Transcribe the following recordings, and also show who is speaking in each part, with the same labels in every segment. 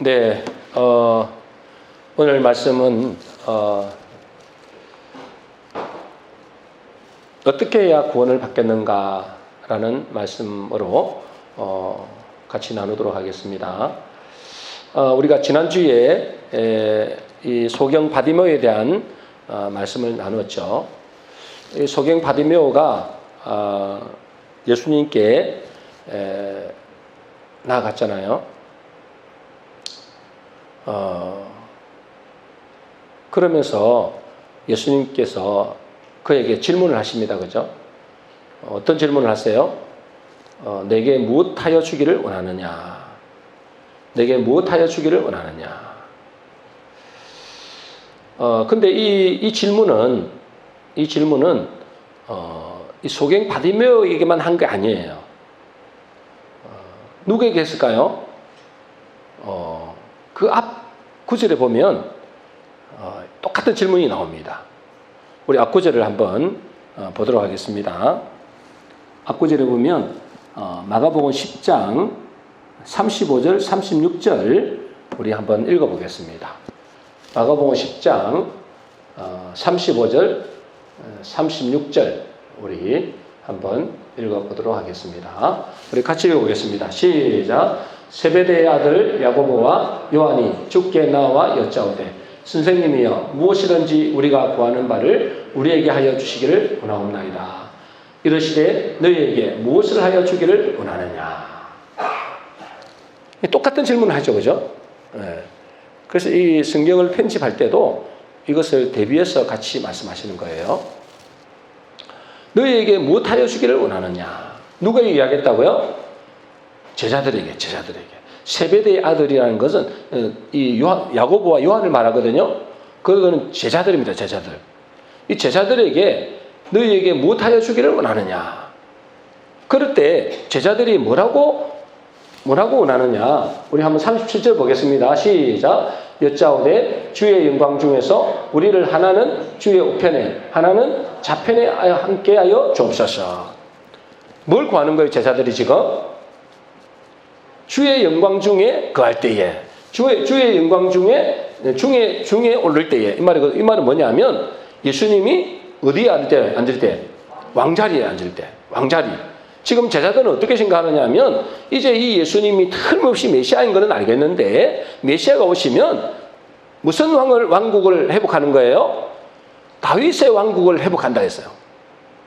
Speaker 1: 네, 오늘 말씀은 어떻게 해야 구원을 받겠는가라는 말씀으로 같이 나누도록 하겠습니다. 우리가 지난주에 이 소경 바디메오에 대한 말씀을 나누었죠. 이 소경 바디메오가 예수님께 나아갔잖아요. 그러면서 예수님께서 그에게 질문을 하십니다. 그죠? 어떤 질문을 하세요? 내게 무엇하여 주기를 원하느냐? 내게 무엇하여 주기를 원하느냐? 근데 이 질문은 이 소경 바디메오에게만 한 게 아니에요. 누구에게 했을까요? 그 앞 구절에 보면 똑같은 질문이 나옵니다. 우리 앞구절을 한번 보도록 하겠습니다. 앞구절에 보면 마가복음 10장 35절 36절 우리 한번 읽어보겠습니다. 마가복음 10장 35절 36절 우리 한번 읽어보도록 하겠습니다. 우리 같이 읽어보겠습니다. 시작. 세베대의 아들 야고보와 요한이 주께 나와 여짜오되 선생님이여 무엇이든지 우리가 구하는 바를 우리에게 하여 주시기를 원하옵나이다. 이르시되 너희에게 무엇을 하여 주기를 원하느냐. 똑같은 질문을 하죠. 그죠? 네. 그래서 이 성경을 편집할 때도 이것을 대비해서 같이 말씀하시는 거예요. 너희에게 무엇하여 주기를 원하느냐. 누가 이야기했다고요? 제자들에게. 세베대의 아들이라는 것은 이 야고보와 요한을 말하거든요. 그거는 제자들입니다. 제자들. 이 제자들에게 너희에게 무엇하여 주기를 원하느냐. 그럴 때 제자들이 뭐라고 원하느냐. 우리 한번 37절 보겠습니다. 시작. 여짜오되 주의 영광 중에서 우리를 하나는 주의 우편에 하나는 좌편에 함께하여 주옵소서. 뭘 구하는 거예요? 제자들이 지금? 주의 영광 중에 거할 때에, 주의 영광 중에 오를 때에. 이 말은 뭐냐면 예수님이 어디에 앉을 때? 왕자리에 앉을 때. 왕자리. 지금 제자들은 어떻게 생각하느냐면 이제 이 예수님이 틀림없이 메시아인 것은 알겠는데 메시아가 오시면 무슨 왕국을 회복하는 거예요? 다윗의 왕국을 회복한다 했어요.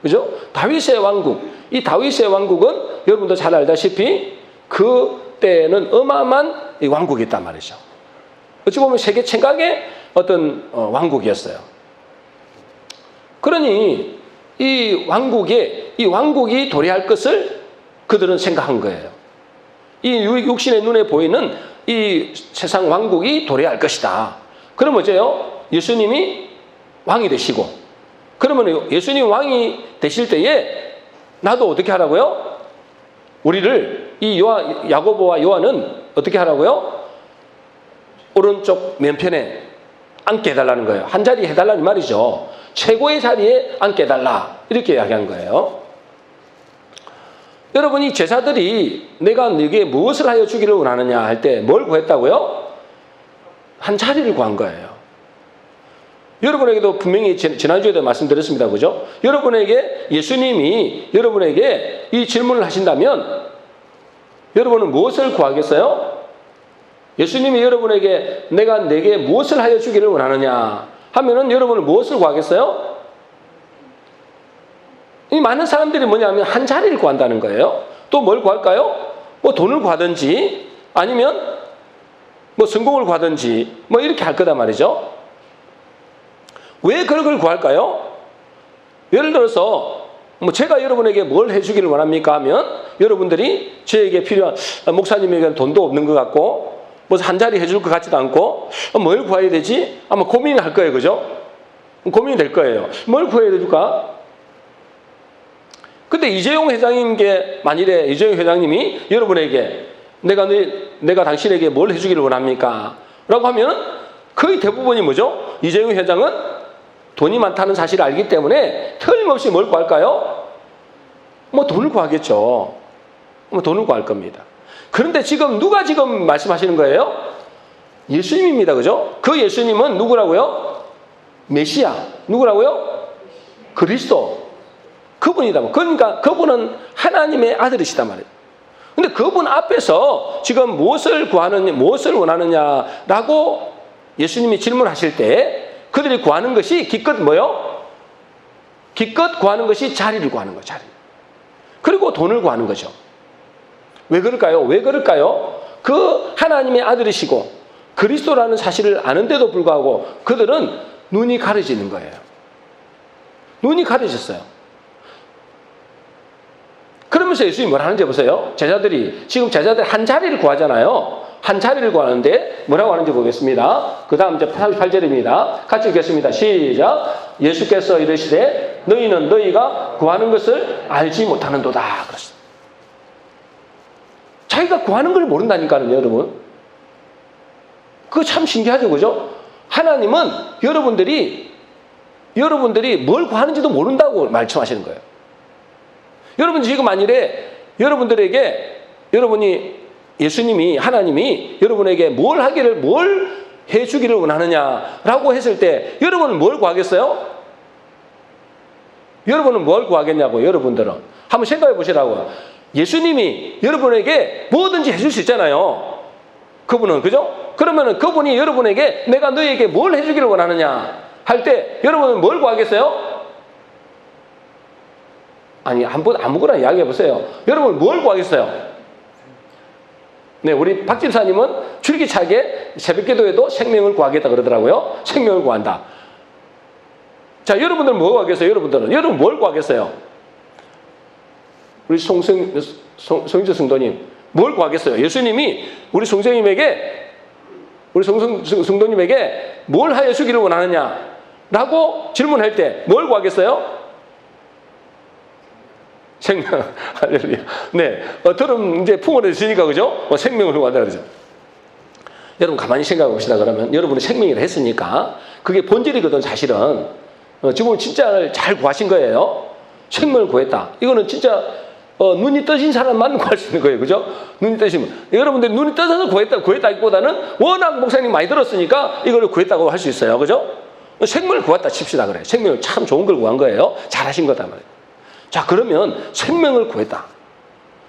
Speaker 1: 그죠? 다윗의 왕국. 이 다윗의 왕국은 여러분도 잘 알다시피 그때는 어마어마한 왕국이 있단 말이죠. 어찌 보면 세계 최강의 어떤 왕국이었어요. 그러니 이 왕국이 도래할 것을 그들은 생각한 거예요. 이 육신의 눈에 보이는 이 세상 왕국이 도래할 것이다. 그럼 어째요? 예수님이 왕이 되시고, 그러면 예수님 왕이 되실 때에 나도 어떻게 하라고요? 우리를 이 야고보와 요한은 어떻게 하라고요? 오른쪽 맨편에 앉게 해달라는 거예요. 한 자리 해달라는 말이죠. 최고의 자리에 앉게 해달라. 이렇게 이야기한 거예요. 여러분이 제자들이 내가 너에게 무엇을 하여 주기를 원하느냐 할 때 뭘 구했다고요? 한 자리를 구한 거예요. 여러분에게도 분명히 지난주에도 말씀드렸습니다. 그죠? 여러분에게 예수님이 여러분에게 이 질문을 하신다면 여러분은 무엇을 구하겠어요? 예수님이 여러분에게 내게 무엇을 하여 주기를 원하느냐 하면은 여러분은 무엇을 구하겠어요? 이 많은 사람들이 뭐냐면 한 자리를 구한다는 거예요. 또 뭘 구할까요? 뭐 돈을 구하든지 아니면 뭐 성공을 구하든지 뭐 이렇게 할 거단 말이죠. 왜 그런 걸 구할까요? 예를 들어서 뭐 제가 여러분에게 뭘 해주기를 원합니까 하면 여러분들이 저에게 필요한 목사님에게는 돈도 없는 것 같고 뭐 한 자리 해줄 것 같지도 않고 뭘 구해야 되지? 아마 고민할 거예요. 그죠? 고민이 될 거예요. 뭘 구해야 될까? 근데 이재용 회장님께 만일에 이재용 회장님이 여러분에게 내가 당신에게 뭘 해주기를 원합니까? 라고 하면 거의 대부분이 뭐죠? 이재용 회장은 돈이 많다는 사실을 알기 때문에 틀림없이 뭘 구할까요? 뭐 돈을 구하겠죠. 뭐 돈을 구할 겁니다. 그런데 지금 누가 지금 말씀하시는 거예요? 예수님입니다. 그죠? 그 예수님은 누구라고요? 메시아. 누구라고요? 그리스도. 그분이다. 그러니까 그분은 하나님의 아들이시단 말이에요. 근데 그분 앞에서 지금 무엇을 원하느냐라고 예수님이 질문하실 때 그들이 구하는 것이 기껏 뭐요? 기껏 구하는 것이 자리를 구하는 거예요. 자리. 그리고 돈을 구하는 거죠. 왜 그럴까요? 왜 그럴까요? 그 하나님의 아들이시고 그리스도라는 사실을 아는데도 불구하고 그들은 눈이 가려지는 거예요. 눈이 가려졌어요. 그러면서 예수님이 뭐라 하는지 보세요. 제자들이 한 자리를 구하잖아요. 한 자리를 구하는데 뭐라고 하는지 보겠습니다. 그 다음 이제 38절입니다. 같이 읽겠습니다. 시작. 예수께서 이르시되 너희는 너희가 구하는 것을 알지 못하는도다. 그랬어요. 자기가 구하는 걸 모른다니까요, 여러분. 그거 참 신기하죠, 그죠? 하나님은 여러분들이 뭘 구하는지도 모른다고 말씀하시는 거예요. 여러분 지금 만일에 예수님이 하나님이 여러분에게 뭘 해주기를 원하느냐라고 했을 때 여러분은 뭘 구하겠어요? 여러분은 뭘 구하겠냐고 여러분들은 한번 생각해 보시라고요. 예수님이 여러분에게 뭐든지 해줄 수 있잖아요. 그분은 그죠? 그러면은 그분이 여러분에게 내가 너희에게 뭘 해주기를 원하느냐 할 때 여러분은 뭘 구하겠어요? 아니 아무거나 이야기해 보세요. 여러분 뭘 구하겠어요? 네, 우리 박 집사님은 줄기차게 새벽기도에도 생명을 구하겠다 그러더라고요. 생명을 구한다. 자, 여러분들은 뭐 구하겠어요? 여러분 뭘 구하겠어요? 우리 송인주 성도님 뭘 구하겠어요? 예수님이 우리 성도님에게 뭘 하여 주기를 원하느냐라고 질문할 때 뭘 구하겠어요? 생명. 할렐루야. 네. 들음 이제 풍어내주시니까, 그죠? 생명을 구한다 그러죠. 여러분, 가만히 생각해 봅시다. 그러면 여러분이 생명이라 했으니까, 그게 본질이거든, 사실은. 지금 진짜 잘 구하신 거예요. 생명을 구했다. 이거는 진짜, 눈이 떠진 사람만 구할 수 있는 거예요. 그죠? 눈이 떠지면. 여러분들이 눈이 떠져서 구했다기보다는 워낙 목사님 많이 들었으니까 이걸 구했다고 할 수 있어요. 그죠? 생명을 구했다 칩시다. 그래. 생명을 참 좋은 걸 구한 거예요. 잘하신 거다 말이에요. 자, 그러면 생명을 구했다.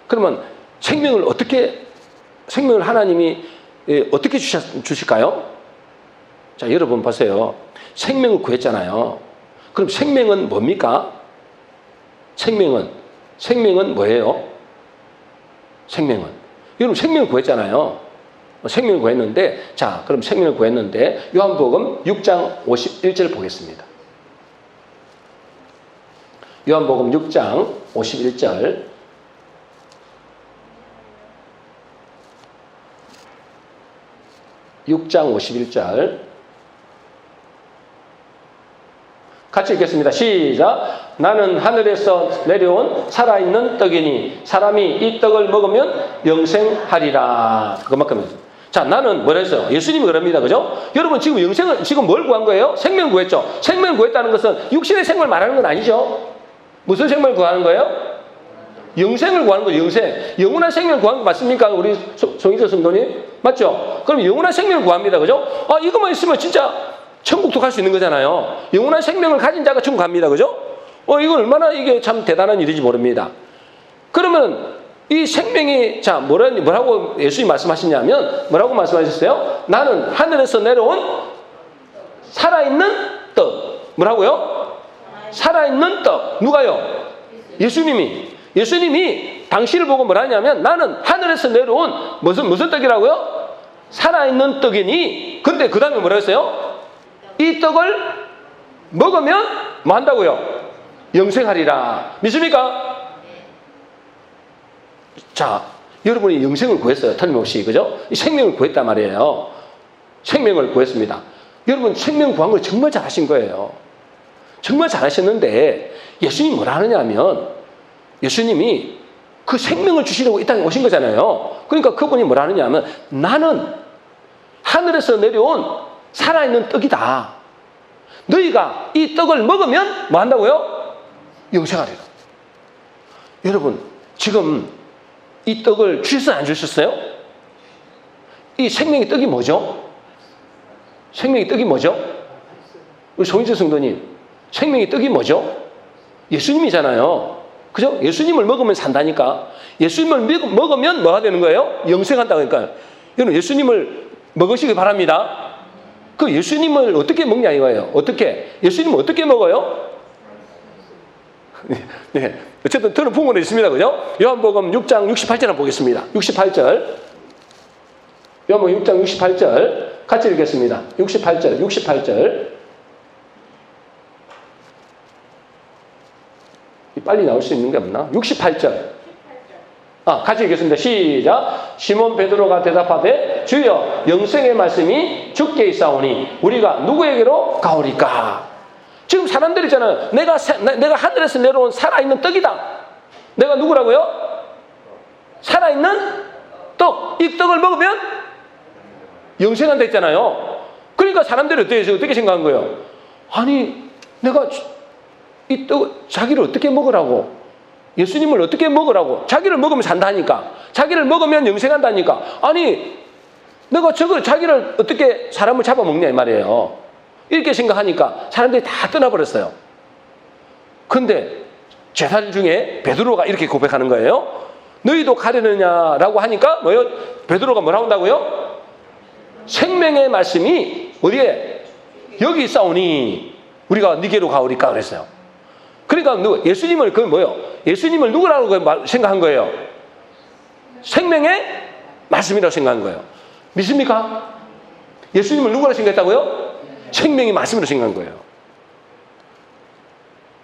Speaker 1: 그러면 생명을 하나님이 어떻게 주실까요? 자, 여러분 보세요. 생명을 구했잖아요. 그럼 생명은 뭡니까? 생명은 뭐예요? 여러분 생명을 구했잖아요. 생명을 구했는데, 자, 그럼 생명을 구했는데 요한복음 6장 51절 보겠습니다. 요한복음 6장 51절. 같이 읽겠습니다. 시작. 나는 하늘에서 내려온 살아있는 떡이니 사람이 이 떡을 먹으면 영생하리라. 그만큼입니다. 자, 나는 뭐라 했어요? 예수님이 그럽니다. 그죠? 여러분 지금 뭘 구한 거예요? 생명을 구했죠. 생명을 구했다는 것은 육신의 생명을 말하는 건 아니죠. 무슨 생명을 구하는 거예요? 영생을 구하는 거예요. 영원한 생명을 구하는 거 맞습니까? 우리 송희철 성도님? 맞죠? 그럼 영원한 생명을 구합니다. 그죠? 이것만 있으면 진짜 천국도 갈 수 있는 거잖아요. 영원한 생명을 가진 자가 천국 갑니다. 그죠? 이건 얼마나 이게 참 대단한 일인지 모릅니다. 그러면 이 생명이, 자, 뭐라고 예수님이 말씀하시냐면, 뭐라고 말씀하셨어요? 나는 하늘에서 내려온 살아있는 떡. 뭐라고요? 살아있는 떡. 누가요? 예수님이 당신을 보고 뭐라 하냐면 나는 하늘에서 내려온 무슨 떡이라고요? 살아있는 떡이니. 근데 그 다음에 뭐라 했어요? 이 떡을 먹으면 뭐 한다고요? 영생하리라. 믿습니까? 자, 여러분이 영생을 구했어요. 틀림없이. 그죠? 이 생명을 구했단 말이에요. 생명을 구했습니다. 여러분 생명 구한 걸 정말 잘하신 거예요. 정말 잘하셨는데 예수님이 뭐라 하느냐 하면 예수님이 그 생명을 주시려고 이 땅에 오신 거잖아요. 그러니까 그분이 뭐라 하느냐 하면 나는 하늘에서 내려온 살아있는 떡이다. 너희가 이 떡을 먹으면 뭐 한다고요? 영생하리라. 여러분 지금 이 떡을 주셨어요? 안 주셨어요? 이 생명의 떡이 뭐죠? 생명의 떡이 뭐죠? 우리 송인철 성도님, 생명의 떡이 뭐죠? 예수님이잖아요. 그죠? 예수님을 먹으면 산다니까. 예수님을 먹으면 뭐가 되는 거예요? 영생한다고 하니까. 여러분, 예수님을 먹으시기 바랍니다. 그 예수님을 어떻게 먹냐 이거예요. 어떻게? 예수님을 어떻게 먹어요? 네. 어쨌든 들은 부분은 있습니다. 그죠? 요한복음 6장 68절 한번 보겠습니다. 68절. 요한복음 6장 68절. 같이 읽겠습니다. 68절. 빨리 나올 수 있는 게 없나? 68절. 같이 읽겠습니다. 시작. 시몬 베드로가 대답하되 주여 영생의 말씀이 주께 있사오니 우리가 누구에게로 가오리까? 지금 사람들 있잖아요. 내가 하늘에서 내려온 살아있는 떡이다. 내가 누구라고요? 살아있는 떡. 이 떡을 먹으면 영생한다 했잖아요. 그러니까 사람들이 어떻게 생각한 거예요? 아니 내가 이 떡 자기를 어떻게 먹으라고? 예수님을 어떻게 먹으라고? 자기를 먹으면 산다니까. 자기를 먹으면 영생한다니까. 아니 내가 자기를 어떻게 사람을 잡아먹냐 이 말이에요. 이렇게 생각하니까 사람들이 다 떠나버렸어요. 근데 제사장 중에 베드로가 이렇게 고백하는 거예요. 너희도 가려느냐라고 하니까 뭐요? 베드로가 뭐라고 한다고요? 생명의 말씀이 어디에? 여기 있사오니 우리가 네게로 가오리까 그랬어요. 그러니까 예수님을 예수님을 누구라고 생각한 거예요? 생명의 말씀이라고 생각한 거예요. 믿습니까? 예수님을 누구라고 생각했다고요? 생명의 말씀으로 생각한 거예요.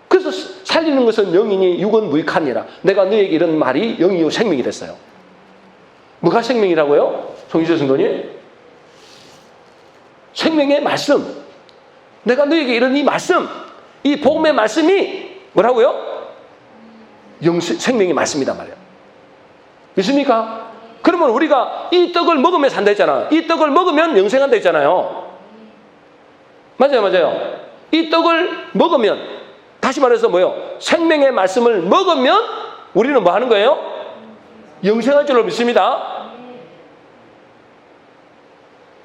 Speaker 1: 그래서 살리는 것은 영이니 육은 무익하니라. 내가 너에게 이런 말이 영이요 생명이 됐어요. 뭐가 생명이라고요? 송희재 성도님? 생명의 말씀. 내가 너에게 이런 이 말씀, 이 복음의 말씀이 뭐라고요? 생명의 말씀이다 말이에요. 믿습니까? 그러면 우리가 이 떡을 먹으면 산다 했잖아. 이 떡을 먹으면 영생한다 했잖아요. 맞아요. 이 떡을 먹으면, 다시 말해서 뭐요? 생명의 말씀을 먹으면 우리는 뭐 하는 거예요? 영생할 줄로 믿습니다.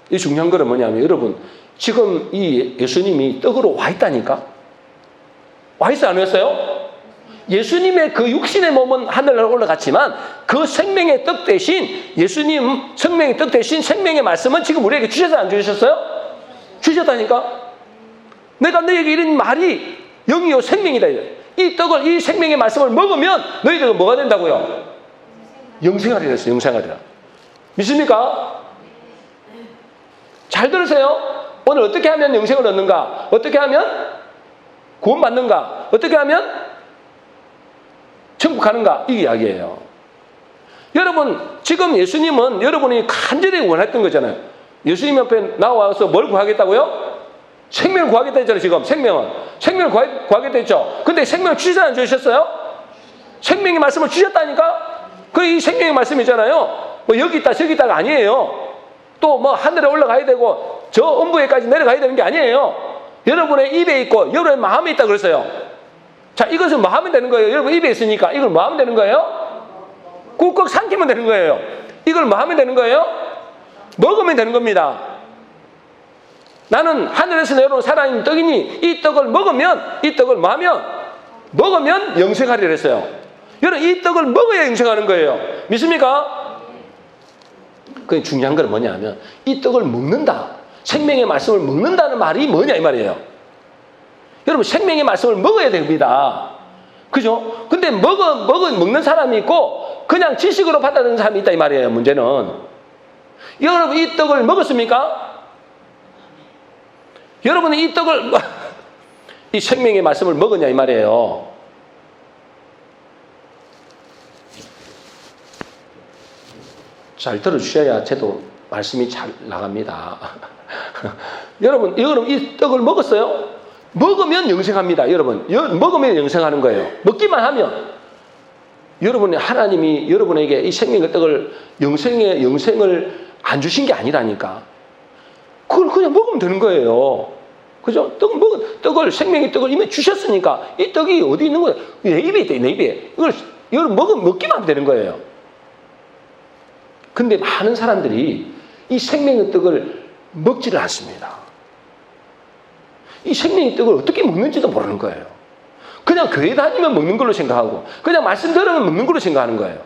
Speaker 1: 이 중요한 거는 뭐냐면 여러분 지금 이 예수님이 떡으로 와 있다니까. 와 있어 안 왔어요? 예수님의 그 육신의 몸은 하늘로 올라갔지만 그 생명의 떡 대신 예수님 생명의 떡 대신 생명의 말씀은 지금 우리에게 주셔서 안 주셨어요? 주셨다니까. 내가 너에게 이런 말이 영이요 생명이다. 이 떡을 이 생명의 말씀을 먹으면 너희들은 뭐가 된다고요? 영생하리라 했어요. 영생하리라. 믿습니까? 잘 들으세요. 오늘 어떻게 하면 영생을 얻는가? 어떻게 하면 구원받는가? 어떻게 하면 천국 가는가? 이 이야기예요. 여러분 지금 예수님은 여러분이 간절히 원했던 거잖아요. 예수님 옆에 나와서 뭘 구하겠다고요? 생명을 구하겠다 했잖아요. 지금 생명을 구하겠다 했죠. 근데 생명을 주시지 안 주셨어요? 생명의 말씀을 주셨다니까. 그 이 생명의 말씀이잖아요. 뭐 여기 있다 저기 있다가 아니에요. 또 뭐 하늘에 올라가야 되고 저 음부에까지 내려가야 되는 게 아니에요. 여러분의 입에 있고 여러분의 마음에 있다 그랬어요. 자, 이것은 뭐 하면 되는 거예요? 여러분 입에 있으니까 이걸 뭐 하면 되는 거예요? 꾹꾹 삼키면 되는 거예요. 이걸 뭐 하면 되는 거예요? 먹으면 되는 겁니다. 나는 하늘에서 내려온 살아있는 떡이니 이 떡을 먹으면 이 떡을 뭐 하면? 먹으면 영생하리라 했어요. 여러분 이 떡을 먹어야 영생하는 거예요. 믿습니까? 그 중요한 건 뭐냐면 이 떡을 먹는다. 생명의 말씀을 먹는다는 말이 뭐냐 이 말이에요. 여러분 생명의 말씀을 먹어야 됩니다. 그죠? 근데 먹는 사람이 있고 그냥 지식으로 받아들이는 사람이 있다 이 말이에요. 문제는 여러분 이 떡을 먹었습니까? 여러분은 이 떡을 이 생명의 말씀을 먹었냐 이 말이에요. 잘 들어주셔야 저도 말씀이 잘 나갑니다. 여러분 이 떡을 먹었어요? 먹으면 영생합니다. 여러분 먹으면 영생하는 거예요. 먹기만 하면 여러분의 하나님이 여러분에게 이 생명의 떡을 영생을 안 주신 게 아니라니까. 그걸 그냥 먹으면 되는 거예요. 그죠? 떡을 생명의 떡을 이미 주셨으니까 이 떡이 어디 있는 거예요? 내 입에 있다. 내 입에. 이걸 먹기만 하면 되는 거예요. 근데 많은 사람들이 이 생명의 떡을 먹지를 않습니다. 이 생명의 떡을 어떻게 먹는지도 모르는 거예요. 그냥 교회 다니면 먹는 걸로 생각하고 그냥 말씀 들으면 먹는 걸로 생각하는 거예요.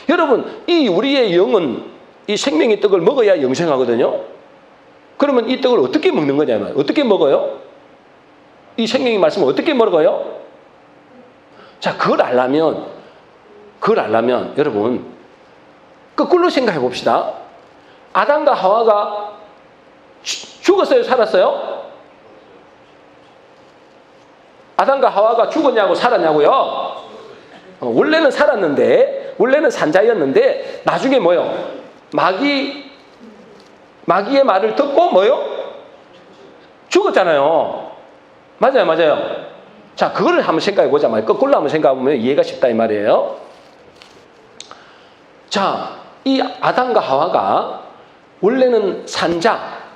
Speaker 1: 여러분, 이 우리의 영은 이 생명의 떡을 먹어야 영생하거든요. 그러면 이 떡을 어떻게 먹는 거냐면 어떻게 먹어요? 이 생명의 말씀을 어떻게 먹어요? 자, 그걸 알려면 여러분 거꾸로 생각해 봅시다. 아담과 하와가 죽었어요? 살았어요? 아담과 하와가 죽었냐고 살았냐고요? 원래는 살았는데, 원래는 산자였는데 나중에 뭐요? 마귀의 말을 듣고 뭐요? 죽었잖아요. 맞아요. 자, 그거를 한번 생각해 보자 말이에요. 거꾸로 한번 생각해 보면 이해가 쉽다 이 말이에요. 자, 이 아담과 하와가 원래는 산자,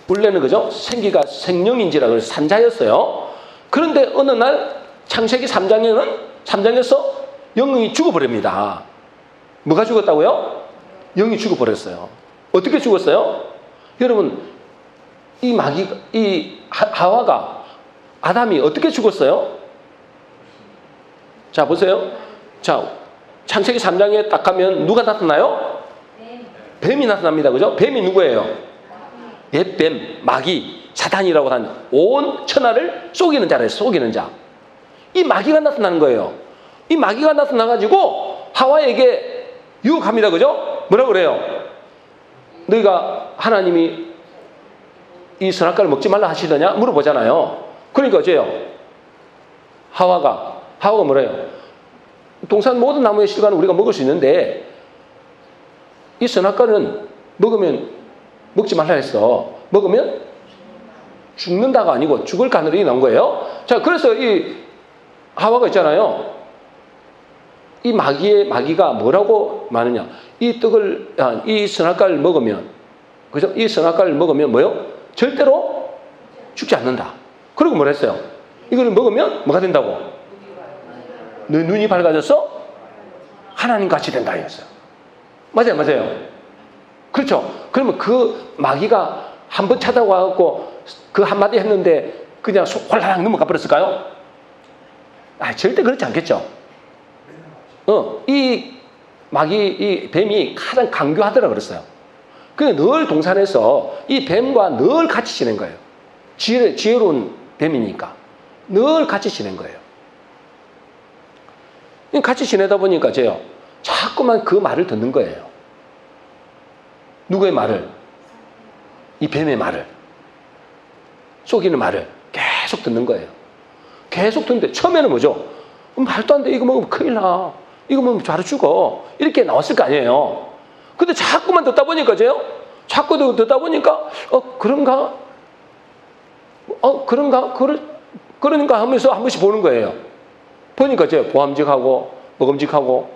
Speaker 1: 원래는 그죠? 생기가 생명인지라 그래서 산자였어요. 그런데 어느 날 창세기 3장에서 영이 죽어버립니다. 뭐가 죽었다고요? 영이 죽어버렸어요. 어떻게 죽었어요? 여러분, 이 하와가, 아담이 어떻게 죽었어요? 자, 보세요. 자, 창세기 3장에 딱 가면 누가 나타나요? 뱀이 나타납니다. 그죠? 뱀이 누구예요? 옛뱀, 마귀, 사탄이라고 하는 온 천하를 속이는 자래요. 속이는 자. 이 마귀가 나타나는 거예요. 이 마귀가 나타나가지고 하와에게 유혹합니다. 그죠? 뭐라고 그래요? 너희가 하나님이 이 선악과를 먹지 말라 하시더냐? 물어보잖아요. 그러니까 어째요? 하와가 뭐래요? 동산 모든 나무의 실과는 우리가 먹을 수 있는데 이 선악과는 먹지 말라 했어. 먹으면 죽는다가 아니고 죽을 가능성이 나온 거예요. 자, 그래서 이 하와가 있잖아요. 이 마귀가 뭐라고 말하냐? 이 선악과를 먹으면, 그죠? 이 선악과를 먹으면 뭐요? 절대로 죽지 않는다. 그리고 뭘 했어요? 이걸 먹으면 뭐가 된다고? 너 눈이 밝아져서 하나님 같이 된다 했어요. 맞아요. 그렇죠? 그러면 그 마귀가 한번 찾아와갖고 그 한마디 했는데 그냥 홀라락 넘어가 버렸을까요? 절대 그렇지 않겠죠? 이 뱀이 가장 강교하더라 그랬어요. 늘 동산에서 이 뱀과 늘 같이 지낸 거예요. 지혜로운 뱀이니까. 늘 같이 지낸 거예요. 같이 지내다 보니까 자꾸만 그 말을 듣는 거예요. 누구의 말을? 이 뱀의 말을. 속이는 말을 계속 듣는 거예요. 계속 듣는데 처음에는 뭐죠? 말도 안 돼. 이거 먹으면 큰일 나. 이거 먹으면 바로 죽어. 이렇게 나왔을 거 아니에요. 근데 자꾸만 듣다 보니까 자꾸 듣다 보니까 그런가? 그러니까 하면서 한 번씩 보는 거예요. 보니까 보암직하고 먹음직하고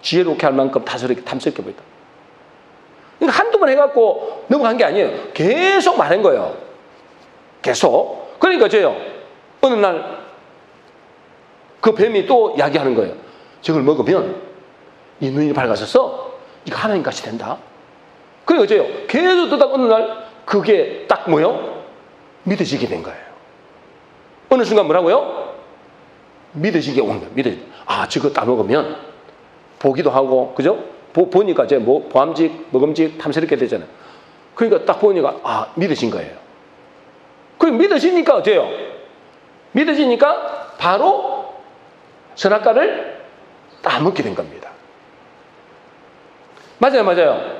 Speaker 1: 지혜롭게 할 만큼 탐스럽게 보인다. 그러니까 한두 번 해갖고 넘어간 게 아니에요. 계속 말한 거예요. 계속. 그러니까 어느 날 그 뱀이 또 이야기하는 거예요. 저걸 먹으면 이 눈이 밝아져서 이거 하나님 같이 된다. 그러니까 계속 듣다가 어느 날 그게 딱 뭐요? 믿어지게 된 거예요. 어느 순간 뭐라고요? 믿어지게 온 거예요. 저거 따먹으면 보기도 하고, 그죠? 보니까 보암직, 먹음직, 탐스럽게 되잖아요. 그러니까 딱 보니까, 믿어진 거예요. 믿어지니까 어때요? 믿어지니까 바로 선악과를 따먹게 된 겁니다. 맞아요.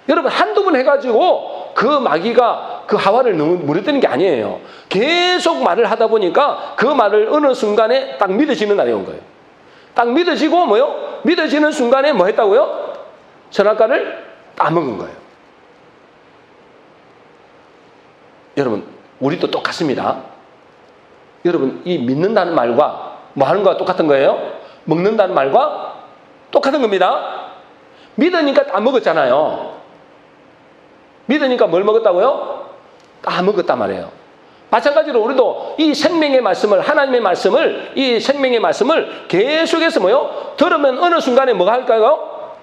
Speaker 1: 여러분, 한두 번 해가지고 그 마귀가 그 하와를 너무 물어뜨는 게 아니에요. 계속 말을 하다 보니까 그 말을 어느 순간에 딱 믿어지는 날이 온 거예요. 딱 믿어지고 믿어지는 순간에 뭐 했다고요? 선악과를 따먹은 거예요. 여러분, 우리도 똑같습니다. 여러분, 이 믿는다는 말과 뭐 하는 거와 똑같은 거예요? 먹는다는 말과 똑같은 겁니다. 믿으니까 따먹었잖아요. 믿으니까 뭘 먹었다고요? 따먹었단 말이에요. 마찬가지로 우리도 이 생명의 말씀을, 하나님의 말씀을, 이 생명의 말씀을 계속해서 들으면 어느 순간에 뭐가 할까요?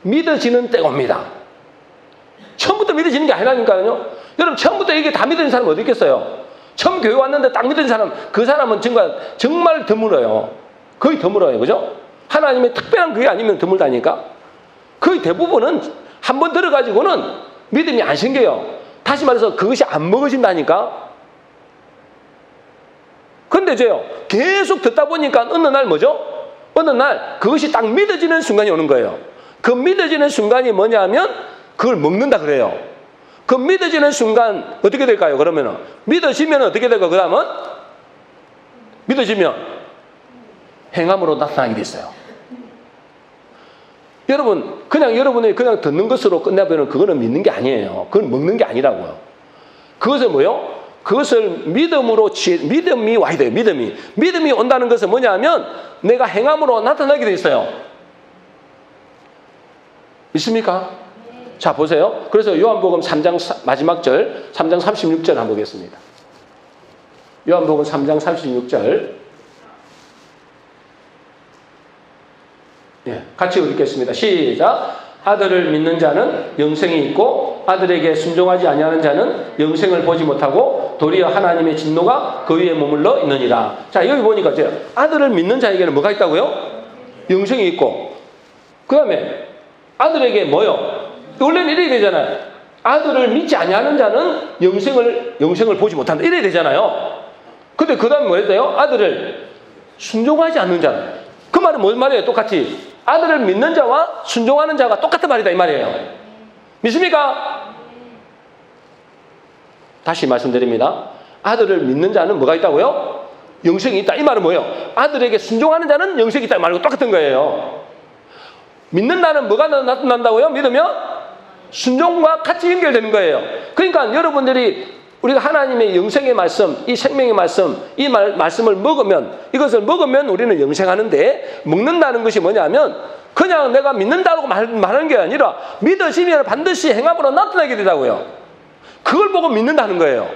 Speaker 1: 믿어지는 때가 옵니다. 처음부터 믿어지는 게 아니라니까요. 여러분 처음부터 이게 다 믿는 사람 어디 있겠어요? 처음 교회 왔는데 딱 믿는 사람, 그 사람은 정말 드물어요. 거의 드물어요. 그죠? 하나님의 특별한 그게 아니면 드물다니까. 거의 대부분은 한 번 들어가지고는 믿음이 안 생겨요. 다시 말해서 그것이 안 먹어진다니까. 근데 저요, 계속 듣다 보니까 어느 날 뭐죠? 어느 날 그것이 딱 믿어지는 순간이 오는 거예요. 그 믿어지는 순간이 뭐냐면 그걸 먹는다 그래요. 그 믿어지는 순간 어떻게 될까요? 그러면은 믿어지면 어떻게 될까요? 그 다음은 믿어지면 행함으로 나타나게 됐어요. 여러분, 그냥 여러분이 그냥 듣는 것으로 끝내버리면 그거는 믿는 게 아니에요. 그건 먹는 게 아니라고요. 그것을 뭐요? 그것을 믿음이 와야 돼요. 믿음이 온다는 것은 뭐냐면 내가 행함으로 나타나게 돼 있어요. 있습니까? 자, 보세요. 그래서 요한복음 3장 마지막 절, 3장 36절 한번 보겠습니다. 요한복음 3장 36절. 예, 같이 읽겠습니다. 시작. 아들을 믿는 자는 영생이 있고 아들에게 순종하지 아니하는 자는 영생을 보지 못하고 도리어 하나님의 진노가 그 위에 머물러 있느니라. 자, 여기 보니까 아들을 믿는 자에게는 뭐가 있다고요? 영생이 있고, 그 다음에 아들에게 뭐요? 원래는 이래야 되잖아요. 아들을 믿지 아니하는 자는 영생을 보지 못한다. 이래야 되잖아요. 근데 그 다음에 뭐랬어요? 아들을 순종하지 않는 자는. 그 말은 뭔 말이에요? 똑같이 아들을 믿는 자와 순종하는 자가 똑같은 말이다 이 말이에요. 믿습니까? 다시 말씀드립니다. 아들을 믿는 자는 뭐가 있다고요? 영생이 있다. 이 말은 뭐예요? 아들에게 순종하는 자는 영생이 있다 이 말과 똑같은 거예요. 믿는다는 뭐가 나타난다고요? 믿으면 순종과 같이 연결되는 거예요. 그러니까 여러분들이 우리가 하나님의 영생의 말씀, 이 생명의 말씀, 이 말씀을 먹으면, 이것을 먹으면 우리는 영생하는데, 먹는다는 것이 뭐냐면 그냥 내가 믿는다고 말하는 게 아니라 믿어지면 반드시 행함으로 나타나게 되다고요. 그걸 보고 믿는다는 거예요.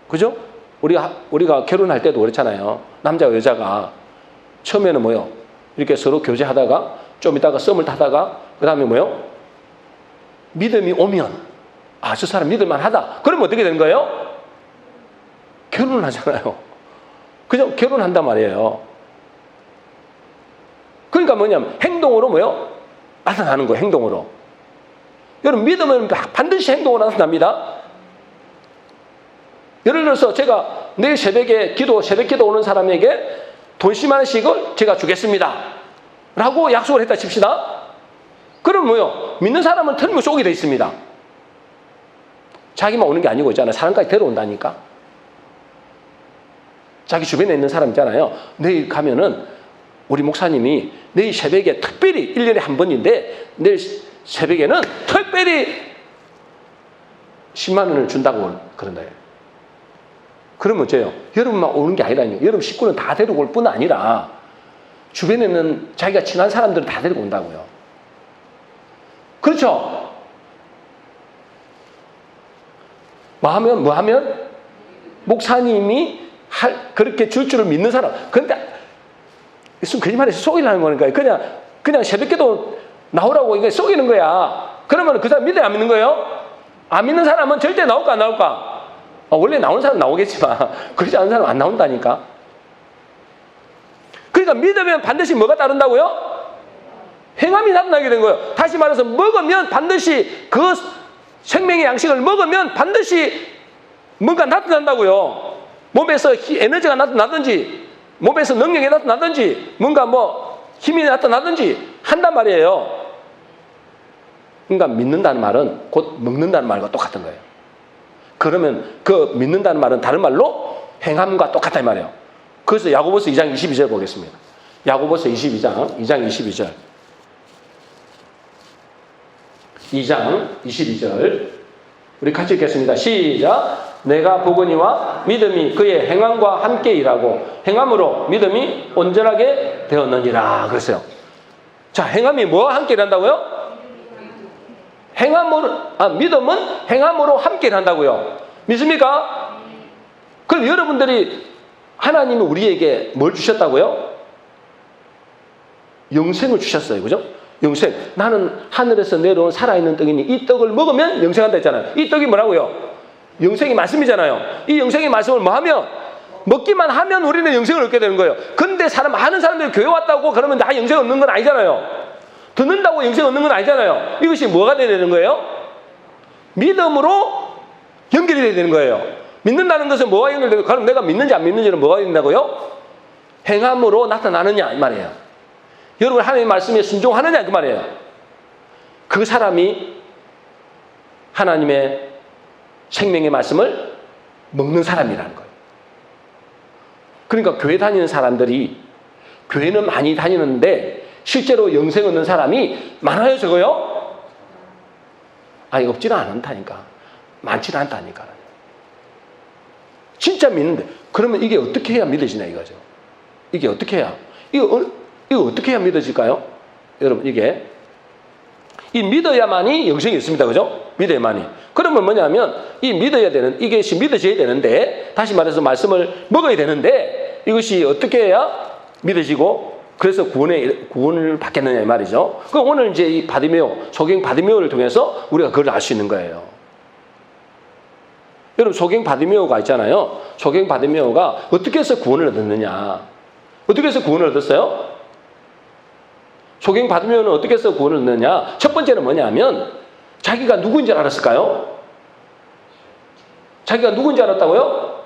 Speaker 1: 그죠? 우리가 결혼할 때도 그렇잖아요. 남자와 여자가 처음에는 뭐요? 이렇게 서로 교제하다가 좀 이따가 썸을 타다가 그 다음에 뭐요? 믿음이 오면 저 사람 믿을만 하다. 그러면 어떻게 되는 거예요? 결혼을 하잖아요. 그죠? 결혼한단 말이에요. 그러니까 뭐냐면 행동으로 뭐요? 나타나는 거예요. 행동으로. 여러분 믿음은 반드시 행동으로 나타납니다. 예를 들어서 제가 내일 새벽에 새벽 기도 오는 사람에게 돈 10만 원씩을 제가 주겠습니다 라고 약속을 했다 칩시다. 그럼 뭐요? 믿는 사람은 틀림없이 오게 돼 있습니다. 자기만 오는 게 아니고 있잖아요. 사람까지 데려온다니까. 자기 주변에 있는 사람 있잖아요. 내일 가면은 우리 목사님이 내일 새벽에 특별히 1년에 한 번인데 내일 새벽에는 특별히 10만 원을 준다고 그런다. 그러면 어째요? 여러분만 오는 게 아니라니요. 여러분 식구는 다 데리고 올 뿐 아니라 주변에 있는 자기가 친한 사람들을 다 데리고 온다고요. 그렇죠? 뭐 하면? 목사님이 그렇게 줄 줄을 믿는 사람. 그런데, 거짓말해서 속이려는 거니까. 그냥 새벽에도 나오라고 이게 속이는 거야. 그러면 그 사람 믿어야 안 믿는 거예요? 안 믿는 사람은 절대 나올까, 안 나올까? 원래 나오는 사람 나오겠지만, 그렇지 않은 사람은 안 나온다니까. 그러니까 믿으면 반드시 뭐가 따른다고요? 행함이 나타나게 된 거예요. 다시 말해서 먹으면 반드시 그 생명의 양식을 먹으면 반드시 뭔가 나타난다고요. 몸에서 에너지가 나타나든지 몸에서 능력이 나타나든지 뭔가 힘이 나타나든지 한단 말이에요. 그러니까 믿는다는 말은 곧 먹는다는 말과 똑같은 거예요. 그러면 그 믿는다는 말은 다른 말로 행함과 똑같다 이 말이에요. 그래서 야고보서 2장 22절 보겠습니다. 야고보서 2장 22절. 2장 22절 우리 같이 읽겠습니다. 시작. 내가 보거니와 믿음이 그의 행함과 함께 일하고 행함으로 믿음이 온전하게 되었느니라 그랬어요. 자, 행함이 뭐와 함께 일한다고요? 믿음은 행함으로 함께 일한다고요. 믿습니까? 그럼 여러분들이 하나님이 우리에게 뭘 주셨다고요? 영생을 주셨어요. 그죠? 영생. 나는 하늘에서 내려온 살아있는 떡이니 이 떡을 먹으면 영생한다 했잖아요. 이 떡이 뭐라고요? 영생의 말씀이잖아요. 이 영생의 말씀을 뭐 하면? 먹기만 하면 우리는 영생을 얻게 되는 거예요. 근데 많은 사람들이 교회 왔다고 그러면 나 영생 얻는 건 아니잖아요. 듣는다고 영생 얻는 건 아니잖아요. 이것이 뭐가 돼야 되는 거예요? 믿음으로 연결이 돼야 되는 거예요. 믿는다는 것은 뭐가 연결되고, 그럼 내가 믿는지 안 믿는지는 뭐가 된다고요? 행함으로 나타나느냐 이 말이에요. 여러분 하나님의 말씀에 순종하느냐 그 말이에요. 그 사람이 하나님의 생명의 말씀을 먹는 사람이라는 거예요. 그러니까 교회 다니는 사람들이 교회는 많이 다니는데 실제로 영생 얻는 사람이 많아요, 적어요? 아니, 없지는 않다니까. 많지는 않다니까. 진짜 믿는데. 그러면 이게 어떻게 해야 믿어지냐 이거죠. 이게 어떻게 해야? 이거 어떻게 해야 믿어질까요? 여러분, 이 믿어야만이 영생이 있습니다. 그죠? 믿어야만이. 그러면 뭐냐면, 이것이 믿어져야 되는데, 다시 말해서 말씀을 먹어야 되는데, 이것이 어떻게 해야 믿어지고, 그래서 구원을 받겠느냐, 이 말이죠. 그럼 오늘 이제 이 소경 바디메오를 통해서 우리가 그걸 알 수 있는 거예요. 여러분, 소경 바디메오가 있잖아요. 소경 바디메오가 어떻게 해서 구원을 얻었느냐. 어떻게 해서 구원을 얻었어요? 소경 바디메오는 어떻게 해서 구원을 얻느냐. 첫 번째는 뭐냐면, 자기가 누구인지 알았을까요? 자기가 누구인지 알았다고요?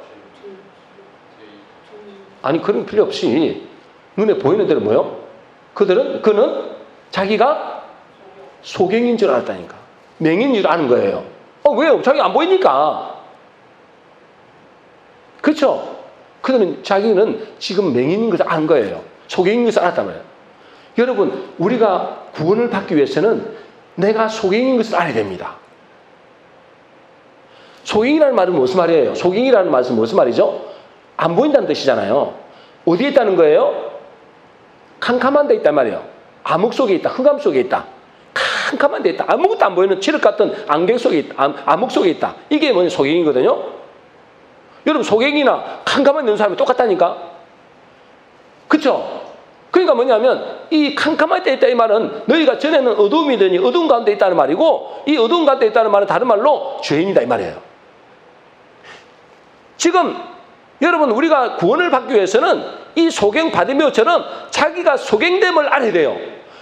Speaker 1: 아니, 그런 필요 없이 눈에 보이는 대로 뭐요? 그는 자기가 소경인 줄 알았다니까. 맹인 줄 아는 거예요. 왜요? 자기가 안 보이니까. 그렇죠? 그들은 자기는 지금 맹인인 것을 아는 거예요. 소경인 것을 알았단 말이에요. 여러분, 우리가 구원을 받기 위해서는 내가 소경인 것을 알아야 됩니다. 소경이라는 말은 무슨 말이에요? 소경이라는 말은 무슨 말이죠? 안 보인다는 뜻이잖아요. 어디에 있다는 거예요? 캄캄한 데 있단 말이에요. 암흑 속에 있다. 흑암 속에 있다. 캄캄한 데 있다. 아무것도 안 보이는 칠흑 같은 안개 속에 있다. 암흑 속에 있다. 이게 뭐냐? 소경이거든요. 여러분, 소경이나 캄캄한 데 있는 사람이 똑같다니까. 그렇죠? 그러니까 뭐냐면 이 캄캄할 때 있다 이 말은 너희가 전에는 어두움이더니 어두운 가운데 있다는 말이고, 이 어두운 가운데 있다는 말은 다른 말로 죄인이다 이 말이에요. 지금 여러분, 우리가 구원을 받기 위해서는 이 소경 바디메오처럼 자기가 소경됨을 알아야 돼요.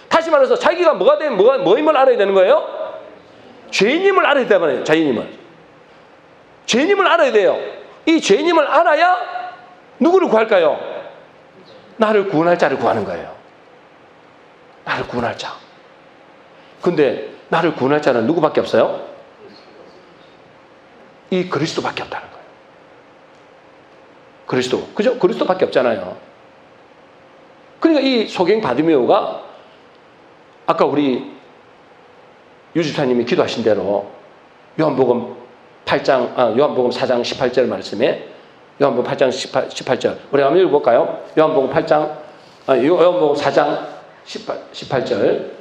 Speaker 1: 다시 말해서 자기가 뭐임을 알아야 되는 거예요? 죄인임을 알아야 되는 거예요. 죄인임을 알아야 돼요. 이 죄인임을 알아야 누구를 구할까요? 나를 구원할 자를 구하는 거예요. 나를 구원할 자. 근데 나를 구원할 자는 누구밖에 없어요? 이 그리스도밖에 없다는 거예요. 그리스도. 그죠? 그리스도밖에 없잖아요. 그러니까 이 소경 바디메오가 아까 우리 유지사님이 기도하신 대로 요한복음 4장 18절 말씀에 요한복음 8장 18절. 우리 한번 읽어볼까요? 요한복음 4장 18절.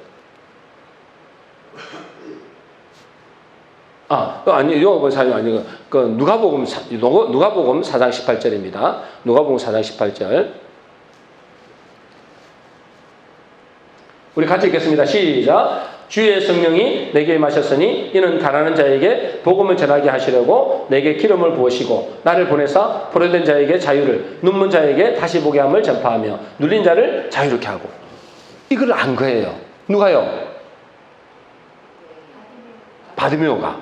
Speaker 1: 요한복음 4장 아니고 누가복음 4장 18절입니다. 누가복음 4장 18절. 우리 같이 읽겠습니다. 시작. 주의 성령이 내게 임하셨으니 이는 가난한 자에게 복음을 전하게 하시려고 내게 기름을 부으시고 나를 보내사 포로된 자에게 자유를, 눈먼 자에게 다시 보게 함을 전파하며 눌린 자를 자유롭게 하고. 이걸 안 거예요. 누가요? 바디메오가.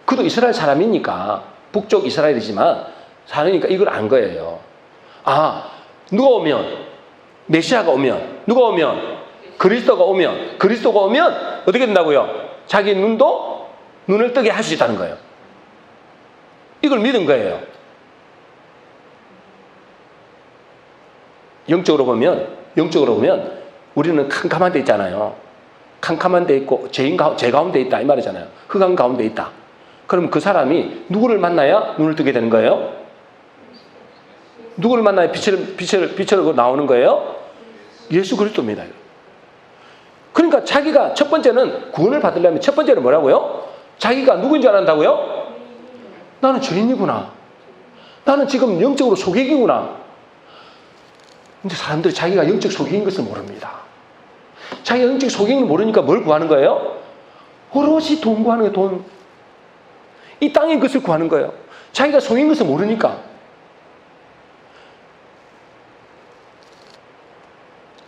Speaker 1: 그도 이스라엘 사람이니까, 북쪽 이스라엘이지만 사람이니까 이걸 안 거예요. 누가 오면, 메시아가 오면, 누가 오면, 그리스도가 오면 어떻게 된다고요? 자기 눈을 뜨게 할 수 있다는 거예요. 이걸 믿은 거예요. 영적으로 보면 우리는 캄캄한 데 있잖아요. 캄캄한 데 있고 죄 가운데 있다 이 말이잖아요. 흑암 가운데 있다. 그럼 그 사람이 누구를 만나야 눈을 뜨게 되는 거예요? 누구를 만나야 빛으로 나오는 거예요? 예수 그리스도입니다. 그러니까 자기가 첫 번째는 구원을 받으려면 첫 번째는 뭐라고요? 자기가 누구인지 알았다고요? 나는 죄인이구나. 나는 지금 영적으로 소경이구나. 근데 사람들이 자기가 영적 소경인 것을 모릅니다. 자기가 영적 소경을 모르니까 뭘 구하는 거예요? 오로지 돈 구하는 거예요, 돈. 이 땅의 것을 구하는 거예요. 자기가 소경인 것을 모르니까.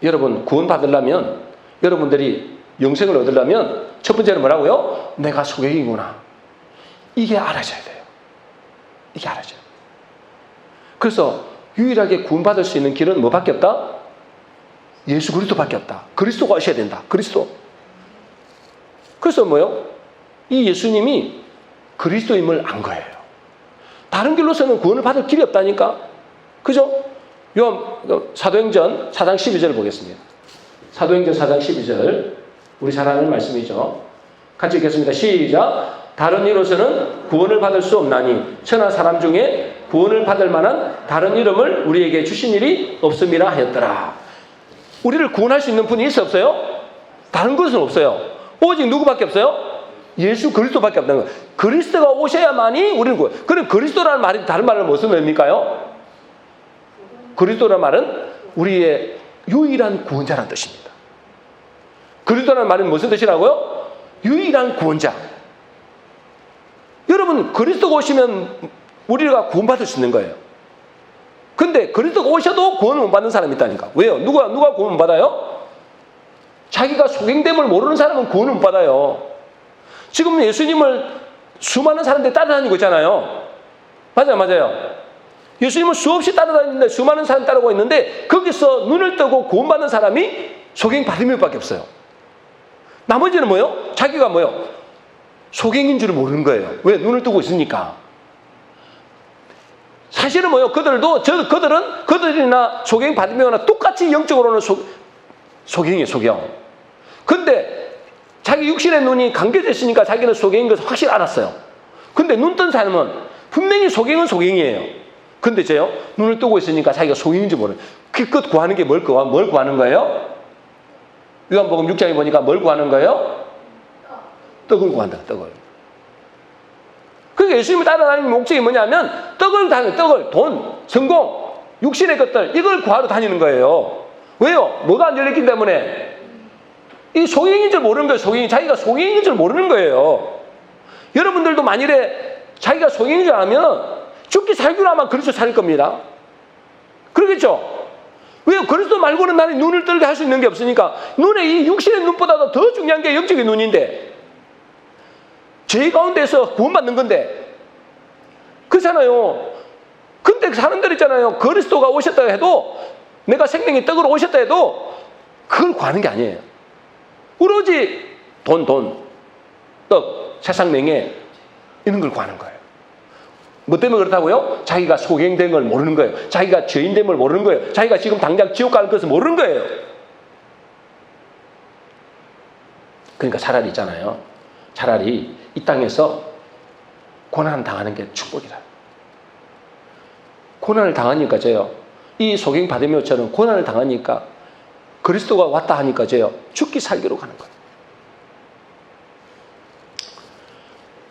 Speaker 1: 여러분, 구원받으려면, 여러분들이 영생을 얻으려면, 첫 번째는 뭐라고요? 내가 소경이구나. 이게 알아져야 돼요. 이게 알아져요. 그래서 유일하게 구원받을 수 있는 길은 뭐밖에 없다? 예수 그리스도밖에 없다. 그리스도가 오셔야 된다. 그리스도. 그래서 뭐요? 이 예수님이 그리스도임을 안 거예요. 다른 길로서는 구원을 받을 길이 없다니까. 그죠? 사도행전 4장 12절 보겠습니다. 사도행전 4장 12절. 우리 잘 아는 말씀이죠. 같이 읽겠습니다. 시작. 다른 이로서는 구원을 받을 수 없나니 천하 사람 중에 구원을 받을 만한 다른 이름을 우리에게 주신 일이 없음이라 하였더라. 우리를 구원할 수 있는 분이 있어 없어요? 다른 것은 없어요. 오직 누구밖에 없어요? 예수 그리스도밖에 없다는 거예요. 그리스도가 오셔야만이 우리는 구원. 그럼 그리스도라는 말이 다른 말은 무슨 의미일까요? 그리스도라는 말은 우리의 유일한 구원자라는 뜻입니다. 그리스도라는 말은 무슨 뜻이라고요? 유일한 구원자. 여러분, 그리스도가 오시면 우리가 구원받을 수 있는 거예요. 근데 그리스도가 오셔도 구원을 못 받는 사람이 있다니까. 왜요? 누가 구원 못 받아요? 자기가 소경됨을 모르는 사람은 구원을 못 받아요. 지금 예수님을 수많은 사람들이 따라다니고 있잖아요. 맞아요. 예수님을 수없이 따라다니는데 수많은 사람이 따르고 있는데 거기서 눈을 뜨고 구원받는 사람이 소경 바디메오밖에 없어요. 나머지는 뭐요? 자기가 뭐요? 소경인 줄을 모르는 거예요. 왜? 눈을 뜨고 있으니까. 사실은 뭐요? 그들이나 소경 바디메오나 똑같이 영적으로는 소경이에요, 소경. 근데 자기 육신의 눈이 감겨져 있으니까 자기는 소경인 것을 확실히 알았어요. 근데 눈 뜬 사람은 분명히 소경은 소경이에요. 근데 눈을 뜨고 있으니까 자기가 소경인지 모르는. 그것 구하는 게 뭘 구하는 거예요? 요한복음 6장에 보니까 뭘 구하는 거예요? 떡을 구한다, 떡을. 그러니까 예수님을 따라다니는 목적이 뭐냐면 떡을, 돈, 성공, 육신의 것들 이걸 구하러 다니는 거예요. 왜요? 뭐가 안 열렸기 때문에. 이 소경인 줄 모르는 거예요. 자기가 소경인 줄 모르는 거예요. 여러분들도 만일에 자기가 소경인 줄 알면 죽기 살기로 하면 그리스도 살릴 겁니다. 그러겠죠? 왜요? 그리스도 말고는 나는 눈을 뜨게 할 수 있는 게 없으니까. 이 육신의 눈보다도 더 중요한 게 영적인 눈인데, 죄 가운데서 구원받는 건데, 그렇잖아요. 근데 사람들 있잖아요. 그리스도가 오셨다 해도, 내가 생명의 떡으로 오셨다 해도, 그걸 구하는 게 아니에요. 오로지 돈, 떡, 세상 명예, 이런 걸 구하는 거예요. 뭐 때문에 그렇다고요? 자기가 소경된 걸 모르는 거예요. 자기가 죄인된 걸 모르는 거예요. 자기가 지금 당장 지옥 갈 것을 모르는 거예요. 그러니까 차라리 있잖아요. 차라리 이 땅에서 고난 당하는 게 축복이다. 고난을 당하니까 이 소경 바디메오처럼 고난을 당하니까 그리스도가 왔다 하니까 죽기 살기로 가는 거예요.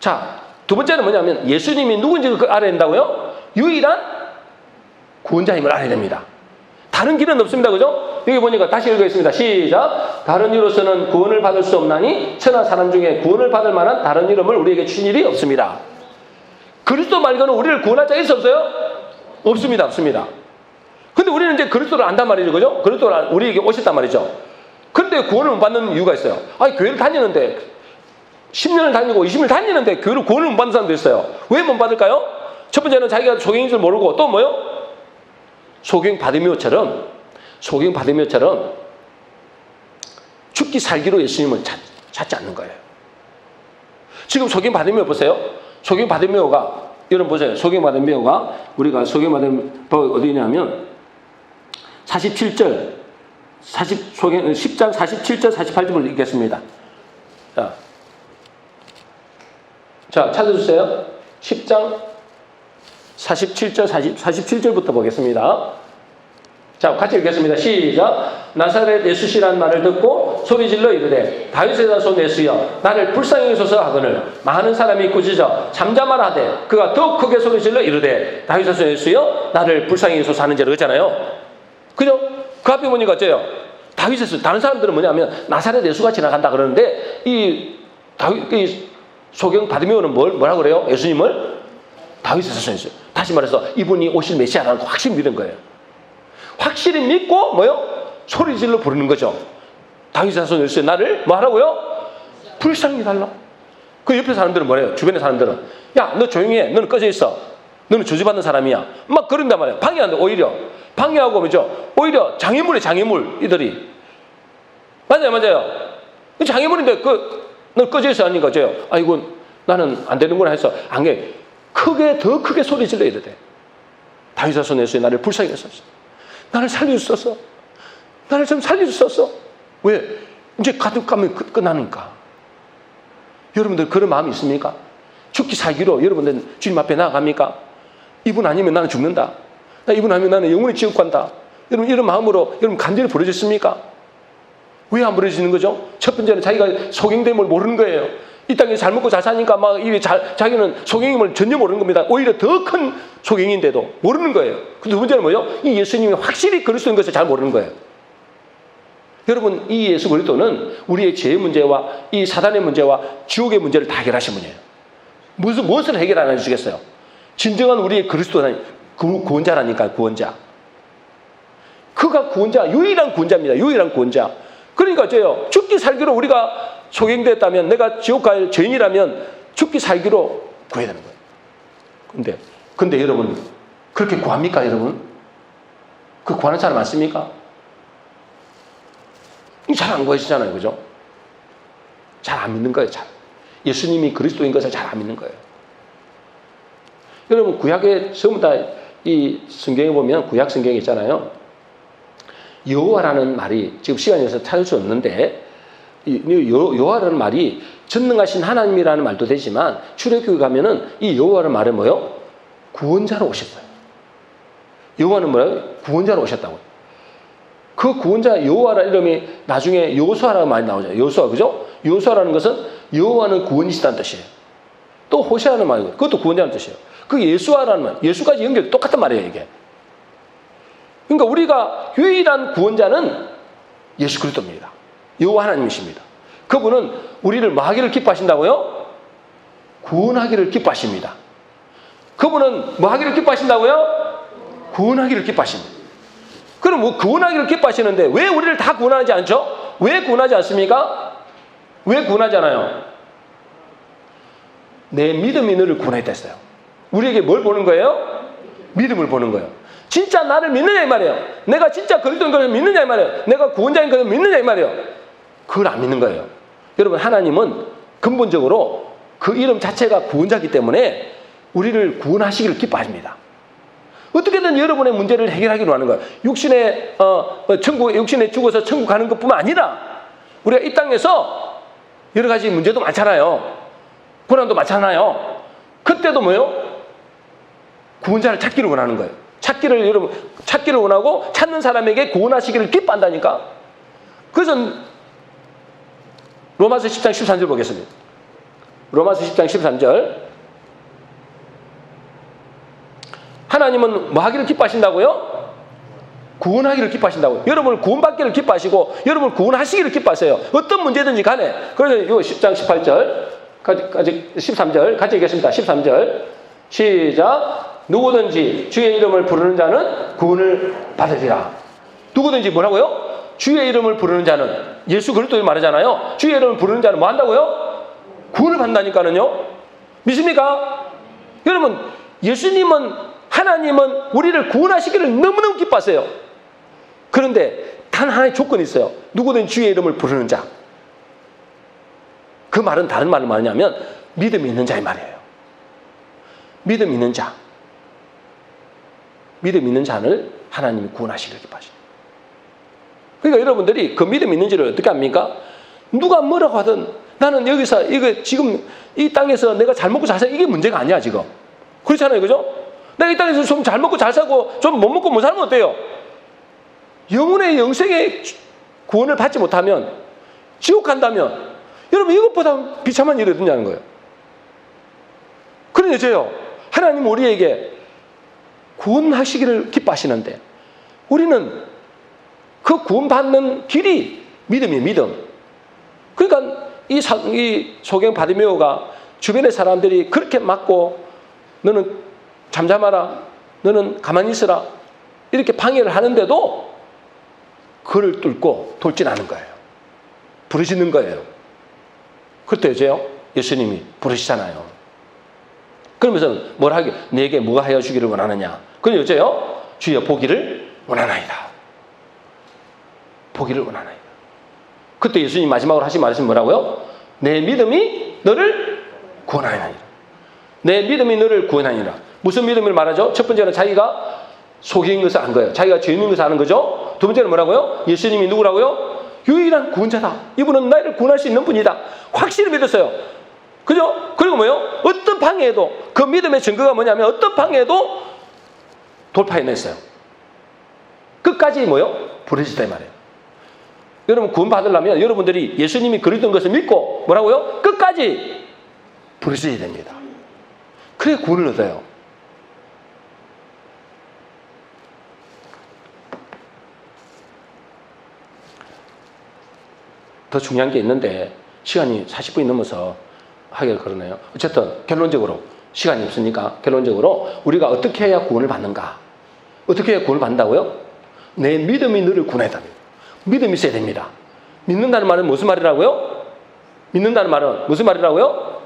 Speaker 1: 자, 두 번째는 뭐냐면 예수님이 누군지 알아야 된다고요? 유일한 구원자임을 알아야 됩니다. 다른 길은 없습니다. 그죠? 여기 보니까 다시 읽겠습니다. 시작. 다른 이로서는 구원을 받을 수 없나니 천하 사람 중에 구원을 받을 만한 다른 이름을 우리에게 주신 일이 없습니다. 그리스도 말고는 우리를 구원할 자가 있어 없어요? 없습니다. 근데 우리는 이제 그리스도를 안단 말이죠. 그죠? 그리스도가 우리에게 오셨단 말이죠. 근데 구원을 못 받는 이유가 있어요. 교회를 다니는데 10년을 다니고 20년을 다니는데 교회를 구원을 못 받는 사람도 있어요. 왜 못 받을까요? 첫 번째는 자기가 소경인 줄 모르고, 또 뭐요? 소경 바디메오처럼 죽기 살기로 예수님을 찾지 않는 거예요. 지금 소경 바디메오 보세요. 소경 바디메오가, 여러분 보세요. 소경 바디메오가, 우리가 소경 바디메오가 어디냐면 10장 47절 48절을 읽겠습니다. 자, 찾아주세요. 10장 47절부터 보겠습니다. 자, 같이 읽겠습니다. 시작. 나사렛 예수시라는 말을 듣고 소리질러 이르되 다윗의 자손 예수여 나를 불쌍히 여소서 하거늘 많은 사람이 꾸짖어 잠잠하라 하되 그가 더욱 크게 소리질러 이르되 다윗의 자손 예수여 나를 불쌍히 여소서 하는 죄를 그랬잖아요. 그죠? 그 앞에 보니까 어째요? 다윗에서 다른 사람들은 뭐냐면 나사렛 예수가 지나간다 그러는데 이 다윗 이 소경 바디메오는 뭐라고 그래요? 예수님을 다윗에서 선했어요. 다시 말해서 이분이 오실 메시아라는 거 확실히 믿은 거예요. 확실히 믿고 뭐요? 소리 질러 부르는 거죠. 다윗 자손 예수의 나를 뭐 하라고요? 불쌍히 달라. 그 옆에 사람들은 뭐래요? 주변의 사람들은 야, 너 조용히 해. 너는 꺼져 있어. 너는 저주받는 사람이야. 막 그런단 말이에요. 방해하는데 오히려 방해하고 뭐죠? 오히려 장애물이에요. 장애물 이들이. 맞아요. 장애물인데 너 꺼져 있어 하니까 저요. 아, 이건 나는 안 되는구나 해서 안 해. 더 크게 소리 질러야 돼. 다윗 자손 예수의 나를 불쌍히 했었어. 나를 살려주소서. 나를 좀 살려주소서. 왜? 이제 가득 가면 끝나니까. 여러분들 그런 마음이 있습니까? 죽기 살기로 여러분들 주님 앞에 나아갑니까? 이분 아니면 나는 죽는다. 이분 아니면 나는 영원히 지옥 간다. 여러분 이런 마음으로 여러분 간절히 부르짖습니까? 왜 안 부르짖는 거죠? 첫 번째는 자기가 소경됨을 모르는 거예요. 이 땅에 잘 먹고 잘 사니까 막 자기는 소경임을 전혀 모르는 겁니다. 오히려 더 큰 소경인데도 모르는 거예요. 두 번째는 뭐예요? 이 예수님이 확실히 그리스도인 것을 잘 모르는 거예요. 여러분 이 예수 그리스도는 우리의 죄의 문제와 이 사단의 문제와 지옥의 문제를 다 해결하신 분이에요. 무엇을 해결 안 해주시겠어요? 진정한 우리의 그리스도는 구원자라니까. 구원자. 그가 구원자, 유일한 구원자입니다. 유일한 구원자. 그러니까 저요, 죽기 살기로 우리가 소경됐다면, 내가 지옥 갈 죄인이라면 죽기 살기로 구해야 되는 거예요. 근데 여러분 그렇게 구합니까? 여러분 그 구하는 사람 많습니까? 잘 안 구해지잖아요. 그죠? 잘 안 믿는 거예요. 예수님이 그리스도인 것을 잘 안 믿는 거예요. 여러분 구약에 전부 다 이 성경에 보면 구약 성경에 있잖아요. 여호와라는 말이 지금 시간이 없어서 찾을 수 없는데 여호와라는 말이 전능하신 하나님이라는 말도 되지만 출애굽기 가면은 이 여호와라는 말은 뭐요? 구원자로 오셨어요. 여호와는 뭐예요? 구원자로 오셨다고요. 그 구원자 여호와라는 이름이 나중에 여호수아라는 말이 나오죠. 여호수아, 그죠? 여호수아라는 것은 여호와는 구원이시다는 뜻이에요. 또 호세아라는 말이고 그것도 구원자라는 뜻이에요. 그 예수아라는 말, 예수까지 연결 똑같은 말이에요, 이게. 그러니까 우리가 유일한 구원자는 예수 그리스도입니다. 여호와 하나님이십니다. 그분은 우리를 뭐 하기를 기뻐하신다고요? 구원하기를 기뻐하십니다. 그분은 뭐 하기를 기뻐하신다고요? 구원하기를 기뻐하십니다. 그럼 뭐 구원하기를 기뻐하시는데 왜 우리를 다 구원하지 않죠? 왜 구원하지 않습니까? 왜 구원하지 않아요? 내 믿음이 너를 구원했다 했어요. 우리에게 뭘 보는 거예요? 믿음을 보는 거예요. 진짜 나를 믿느냐 이 말이에요. 내가 진짜 그리스도인 것을 믿느냐 이 말이에요. 내가 구원자인 것을 믿느냐 이 말이에요. 그걸 안 믿는 거예요. 여러분 하나님은 근본적으로 그 이름 자체가 구원자이기 때문에 우리를 구원하시기를 기뻐하십니다. 어떻게든 여러분의 문제를 해결하기로 하는 거예요. 육신에 죽어서 천국 가는 것뿐만 아니라 우리가 이 땅에서 여러 가지 문제도 많잖아요. 고난도 많잖아요. 그때도 뭐예요? 구원자를 찾기를 원하는 거예요. 찾기를 원하고 찾는 사람에게 구원하시기를 기뻐한다니까. 그래서 로마서 10장 13절 보겠습니다. 로마서 10장 13절. 하나님은 뭐 하기를 기뻐하신다고요? 구원하기를 기뻐하신다고요. 여러분을 구원받기를 기뻐하시고 여러분을 구원하시기를 기뻐하세요. 어떤 문제든지 간에. 그래서 이거 10장 18절 13절 같이 읽겠습니다. 13절 시작. 누구든지 주의 이름을 부르는 자는 구원을 받으리라. 누구든지 뭐라고요? 주의 이름을 부르는 자는, 예수 그리스도를 말하잖아요. 주의 이름을 부르는 자는 뭐 한다고요? 구원을 받는다니까는요. 믿습니까? 여러분 예수님은, 하나님은 우리를 구원하시기를 너무너무 기뻐하세요. 그런데 단 하나의 조건이 있어요. 누구든지 주의 이름을 부르는 자. 그 말은 다른 말은 뭐냐면 믿음이 있는 자의 말이에요. 믿음 있는 자. 믿음 있는 자를 하나님이 구원하시기를 기뻐하십니다. 그러니까 여러분들이 그 믿음 있는지를 어떻게 합니까? 누가 뭐라고 하든 나는 여기서 이거 지금 이 땅에서 내가 잘 먹고 잘 사, 이게 문제가 아니야 지금. 그렇잖아요, 그죠? 내가 이 땅에서 좀 잘 먹고 잘 사고 좀 못 먹고 못 살면 어때요? 영혼의 영생의 구원을 받지 못하면, 지옥 간다면 여러분 이것보다 비참한 일이 어딨냐는 거예요. 그러니 저요, 하나님 우리에게 구원하시기를 기뻐하시는데 우리는 그 구원받는 길이 믿음이에요, 믿음. 그러니까 이 소경 바디메오가 주변의 사람들이 그렇게 맞고 너는 잠잠하라, 너는 가만히 있으라 이렇게 방해를 하는데도 그를 뚫고 돌진하는 거예요. 부르시는 거예요. 그때 여제요, 예수님이 부르시잖아요. 그러면서 뭘 하게, 내게 뭐가 하여 주기를 원하느냐. 그럼 여제요, 주여 보기를 원하나이다. 보기를 원하나이다. 그때 예수님 마지막으로 하신 말씀이 뭐라고요? 내 믿음이 너를 구원하니라. 내 믿음이 너를 구원하니라. 무슨 믿음을 말하죠? 첫 번째는 자기가 속인 것을 안 거예요. 자기가 죄 있는 것을 아는 거죠. 두 번째는 뭐라고요? 예수님이 누구라고요? 유일한 구원자다. 이분은 나를 구원할 수 있는 분이다. 확실히 믿었어요. 그죠? 그리고 뭐요? 어떤 방해에도, 그 믿음의 증거가 뭐냐면 어떤 방해에도 돌파해냈어요. 끝까지 뭐요? 부르짖다 이 말이에요. 여러분 구원 받으려면 여러분들이 예수님이 그리던 것을 믿고 뭐라고요? 끝까지 부르짖어야 됩니다. 그래 구원을 얻어요. 더 중요한 게 있는데 시간이 40분이 넘어서 하기를 그러네요. 어쨌든 결론적으로 시간이 없으니까 결론적으로 우리가 어떻게 해야 구원을 받는가? 어떻게 해야 구원을 받는다고요? 내 믿음이 너를 구원하다. 믿음이 있어야 됩니다. 믿는다는 말은 무슨 말이라고요? 믿는다는 말은 무슨 말이라고요?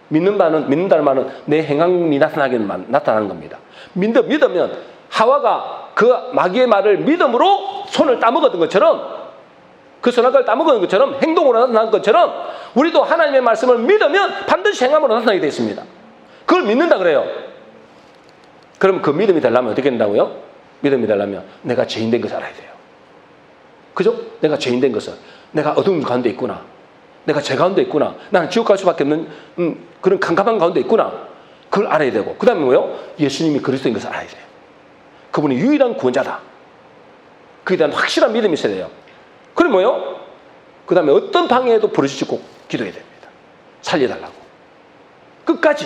Speaker 1: 믿는다는 말은 내 행함이 나타나는 겁니다. 믿으면 하와가 그 마귀의 말을 믿음으로 손을 따먹었던 것처럼, 그 선악과를 따먹은 것처럼, 행동으로 나타난 것처럼 우리도 하나님의 말씀을 믿으면 반드시 행함으로 나타나게 되어 있습니다. 그걸 믿는다 그래요. 그럼 그 믿음이 되려면 어떻게 된다고요? 믿음이 되려면 내가 죄인된 것을 알아야 돼요. 그죠? 내가 죄인된 것을, 내가 어두운 가운데 있구나, 내가 죄 가운데 있구나, 나는 지옥 갈 수밖에 없는 그런 캄캄한 가운데 있구나, 그걸 알아야 되고, 그 다음에 뭐요? 예수님이 그리스도인 것을 알아야 돼요. 그분이 유일한 구원자다. 그에 대한 확실한 믿음이 있어야 돼요. 그럼 뭐요? 그 다음에 어떤 방해에도 부르짖고 기도해야 됩니다. 살려달라고. 끝까지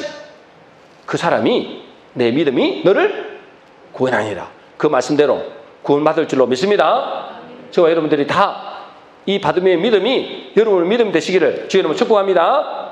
Speaker 1: 그 사람이, 내 믿음이 너를 구원하니라. 그 말씀대로 구원받을 줄로 믿습니다. 저와 여러분들이 다 이 받음의 믿음이 여러분의 믿음 되시기를 주의 이름으로 축복합니다.